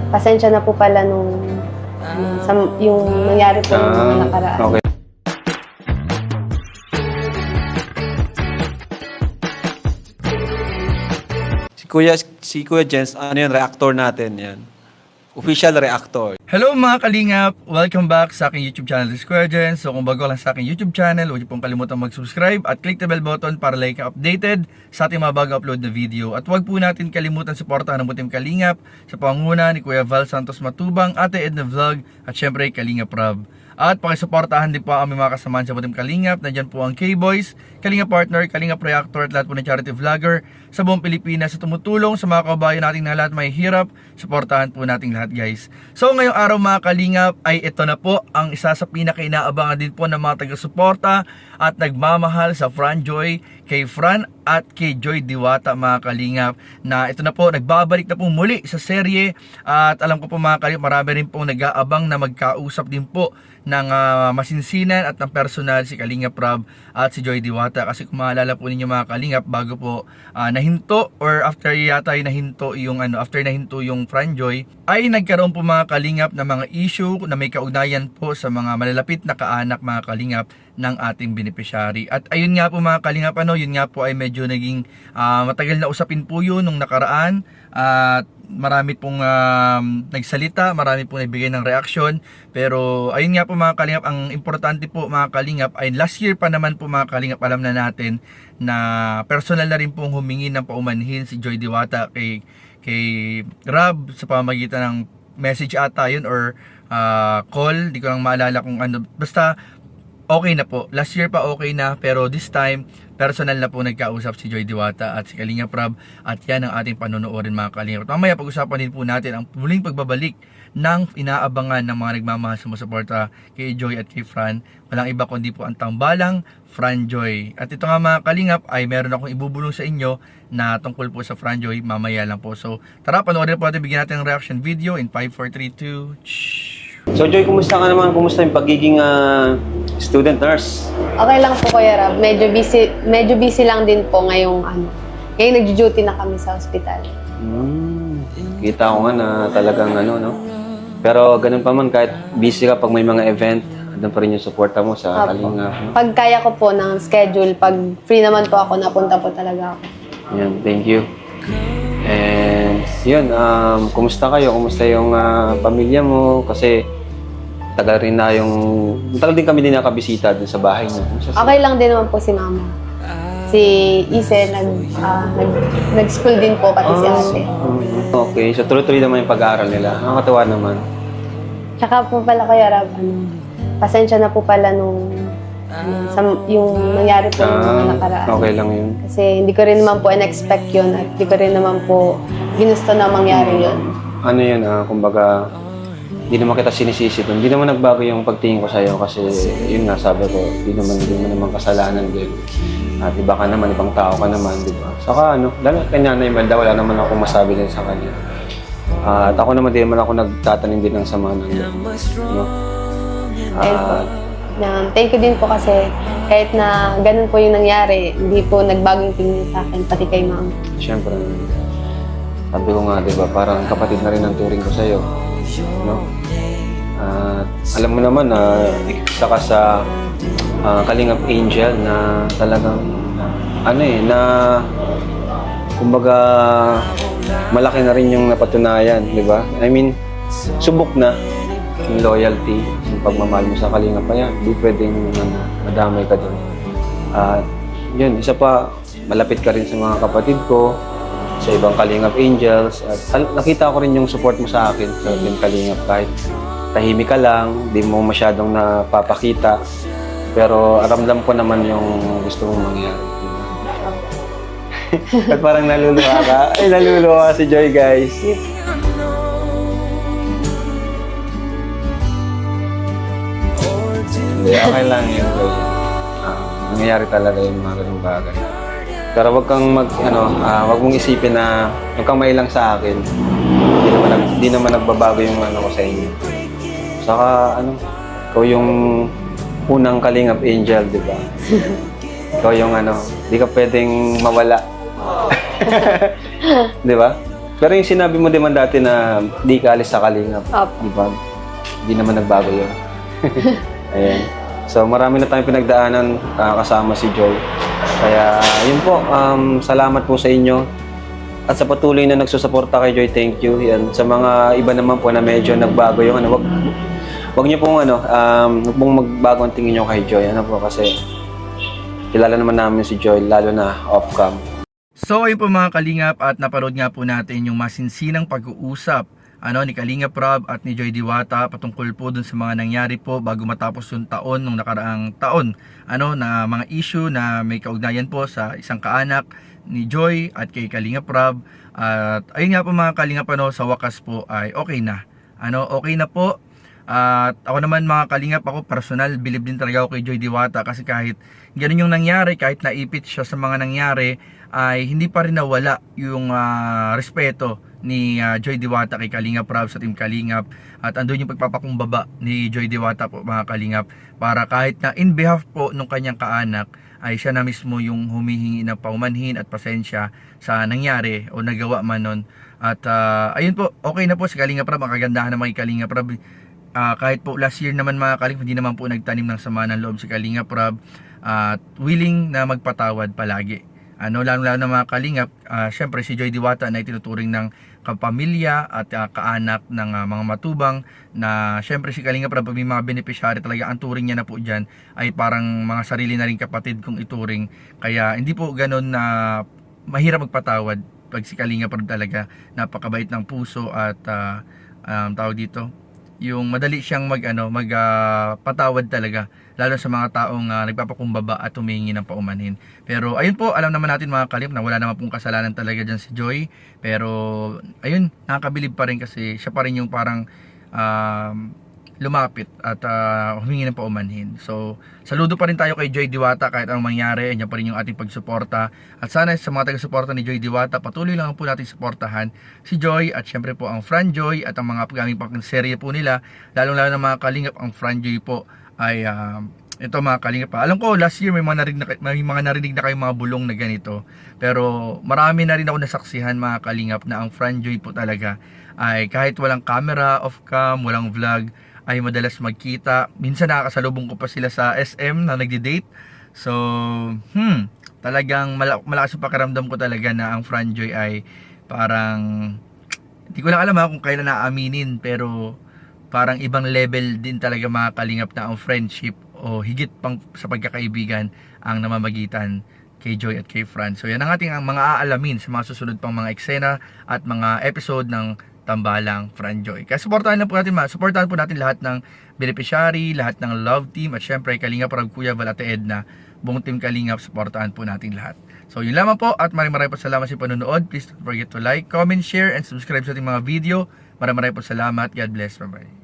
pasensya na po pala nung yung nangyari po nung mga nakaraan. Okay. Si Kuya Jens, ano yan, reactor natin yan. Official reactor. Hello mga kalingap! Welcome back sa aking YouTube channel, Kuya Jens. So kung bago lang sa aking YouTube channel, huwag niyo pong kalimutan mag-subscribe at click the bell button para like updated sa ating mga bago upload na video. At huwag po natin kalimutan suportahan ng Butim Kalingap sa pangunguna ni Kuya Val Santos Matubang, Ate Edna Vlog at syempre Kalingap Rob. At pakisuportahan din po ang aming mga kasamahan sa Butim Kalingap. Nandyan po ang K-Boys, Kalingap Partner, Kalingap Reactor at lahat po ng charity vlogger sa buong Pilipinas sa tumutulong sa mga kababayan nating na lahat may hirap. Suportahan po nating lahat guys. So ngayong araw mga Kalingap ay ito na po ang isa sa pinaka-inaabangan din po ng mga taga-suporta at nagmamahal sa Fran Joy, kay Fran at kay Joy Diwata mga Kalingap, na ito na po nagbabalik na po muli sa serye. At alam ko po mga Kalingap, marami rin pong nag-aabang na magkausap din po ng masinsinan at ng personal si Kalingap Rob at si Joy Diwata. Kasi kung maalala po ninyo mga Kalingap, bago po nahinto or after yata ay nahinto yung after nahinto yung Fran Joy, ay nagkaroon po mga Kalingap na mga issue na may kaugnayan po sa mga malalapit na kaanak mga Kalingap ng ating beneficiary. At ayun nga po mga Kalingap, yun nga po ay medyo naging matagal na usapin po yun nung nakaraan. At marami pong nagsalita, marami pong nagbigay ng reaksyon. Pero ayun nga po mga Kalingap, ang importante po mga Kalingap ay last year pa naman po mga Kalingap, alam na natin na personal na rin pong humingi ng paumanhin si Joy Diwata kay Rob sa pamamagitan ng message ata yun or call, di ko lang maalala kung ano, basta okay na po. Last year pa okay na, pero this time personal na po nagkausap si Joy Diwata at si Kalingap Rob. At yan ang ating panonoorin mga Kalingap. Mamaya pag-usapan din po natin ang muling pagbabalik ng inaabangan ng mga nagmamahal sumusuporta kay Joy at kay Fran. Walang iba kundi po ang tambalang Fran Joy. At ito nga mga Kalingap ay meron akong ibubulong sa inyo na tungkol po sa Fran Joy, mamaya lang po. So tara, panoorin po natin, bigyan natin ng reaction video in 5, 4, 3, 2. So Joy, kumusta ka naman? Kumusta yung pagiging student nurse? Okay lang po Kuya Rob, medyo busy lang din po ngayong ngayon nag-duty na kami sa ospital. Kita ko nga na talagang no? Pero ganun pa man, kahit busy ka pag may mga event, andun pa rin yung suporta mo sa Kalingap. No? Pag kaya ko po ng schedule, pag free naman po ako, napunta po talaga ako. Yan, thank you. And yun, kumusta kayo? Kumusta yung pamilya mo? Kasi tagal din kami din nakabisita dun sa bahay niyo. Okay lang din naman po si Mama. Si Ise, nag-school din po, pati si Ate. Okay, so tuloy-tuloy naman yung pag-aaral nila. Nakakatawa naman. Tsaka po pala Kuya Rob, pasensya na po pala nung yung nangyari po nung mga nakaraan. Okay lang yun. Kasi hindi ko rin naman po in-expect yun at hindi ko rin naman po ginusto na mangyari yun. Ano yun, kumbaga, hindi naman kita sinisisi doon. Hindi naman nagbago yung pagtingin ko sa'yo kasi yun nga, sabi ko, hindi mo naman kasalanan din. At iba ka naman, ibang tao ka naman, di ba? Saka lalo kay Nanay Imelda, wala naman akong masabi din sa kanya. At ako naman din naman ako nagtatanim din ng sama ng no? Thank you din po kasi kahit na ganun po yung nangyari, hindi po nagbagong tingin sa akin, pati kay Ma'am. Siyempre, sabi ko nga, di ba, parang kapatid na rin ang turing ko sa'yo. No? Alam mo naman na isa ka sa Kalingap Angel na talagang na kumbaga malaki na rin yung napatunayan, di ba? I mean, subok na yung loyalty, yung pagmamahal mo sa Kalingap pa yan. Di pwedeng madamay ka doon. Yun, isa pa, malapit ka rin sa mga kapatid ko, sa ibang Kalingap Angels. At nakita ko rin yung support mo sa akin sa Team Kalingap. Kahit tahimik ka lang, di mo masyadong napapakita. Pero aramdam ko naman yung gusto mong mangyari. At parang naluluha ka. Ay, naluluha si Joy, guys. Hindi, okay lang yun, Joy. Nangyayari talaga yung mga ganung bagay. Pero wag kang wag mong isipin na wag kang mailang sa akin. Hindi naman nagbabago yung ko sa inyo. Saka ikaw yung unang Kalingap Angel, di ba? Ikaw yung di ka pwedeng mawala. Di ba? Pero yung sinabi mo din man dati na di ka alis sa Kalingap, Opo. di ba? Di naman nagbago yun. Ayan. So marami na tayong pinagdaanan kasama si Joy. Kaya yun po, salamat po sa inyo. At sa patuloy na nagsusuporta kay Joy, thank you. Yan. Sa mga iba naman po na medyo nagbago yung wag niyo pong wag pong magbago ang tingin niyo kay Joy. Ano po kasi kilala naman namin si Joy lalo na off-cam. So ayun po mga Kalingap, at napanood nga po natin yung masinsinang pag-uusap ni Kalingap Rob at ni Joy Diwata patungkol po dun sa mga nangyari po bago matapos yung taon, nung nakaraang taon, na mga issue na may kaugnayan po sa isang kaanak ni Joy at kay Kalingap Rob. At ayun nga po mga Kalingap, sa wakas po ay okay na. Okay na po. At ako naman mga Kalingap, ako personal, believe din talaga ako kay Joy Diwata, kasi kahit ganun yung nangyari, kahit naipit siya sa mga nangyari, ay hindi pa rin nawala yung respeto ni Joy Diwata kay Kalingap Rob sa Team Kalingap. At andun yung pagpapakumbaba ni Joy Diwata po mga Kalingap, para kahit na in behalf po nung kanyang kaanak, ay siya na mismo yung humihingi ng paumanhin at pasensya sa nangyari o nagawa man nun. At ayun po, okay na po si Kalingap Rob. Ang kagandahan naman kay Kalingap Rob, kahit po last year naman mga Kalingap, hindi naman po nagtanim ng sama ng loob si Kalingap Rob, at willing na magpatawad palagi. Lalo na mga Kalingap, syempre si Joy Diwata na itinuturing ng kapamilya at kaanak ng mga matubang, na syempre si Kalingap Rob, may mga beneficiary talaga, ang turing niya na po dyan ay parang mga sarili na rin kapatid kong ituring. Kaya hindi po ganun na mahirap magpatawad pag si Kalingap Rob talaga, napakabait ng puso at tawag dito, yung madali siyang patawad talaga, lalo sa mga taong nagpapakumbaba at humingi ng paumanhin. Pero ayun po, alam naman natin mga Kalingap na wala naman pong kasalanan talaga dyan si Joy. Pero ayun, nakakabilib pa rin kasi siya pa rin yung parang lumapit at humingi ng paumanhin. So saludo pa rin tayo kay Joy Diwata kahit anong mangyari. Yan pa rin yung ating pagsuporta. At sana sa mga taga-suporta ni Joy Diwata, patuloy lang po natin suportahan si Joy, at syempre po ang Fran Joy at ang mga upcoming pang serye po nila. Lalong lalo na mga Kalingap, ang Fran Joy po ay ito mga Kalingap, alam ko last year may mga narinig na kayong mga bulong na ganito, pero marami na rin ako nasaksihan mga Kalingap na ang Fran Joy po talaga ay kahit walang camera, off cam, walang vlog, ay madalas magkita. Minsan nakakasalubong ko pa sila sa SM na nagdi-date. So talagang malakas yung pakiramdam ko talaga na ang Fran Joy ay parang, hindi ko lang alam kung kailan naaminin, pero parang ibang level din talaga mga Kalingap na ang friendship o higit pang sa pagkakaibigan ang namamagitan kay Joy at kay Fran. So yan ang ating mga aalamin sa mga susunod pang mga eksena at mga episode ng Tambalang Fran Joy. Kaya supportahan po natin lahat ng beneficiary, lahat ng love team, at syempre Kalingap Rob, Kuya Val, Ate Edna, buong team Kalingap, supportahan po natin lahat. So yun lamang po, at maraming po salamat sa panonood. Please don't forget to like, comment, share, and subscribe sa ating mga video. Maraming po salamat. God bless. Bye-bye.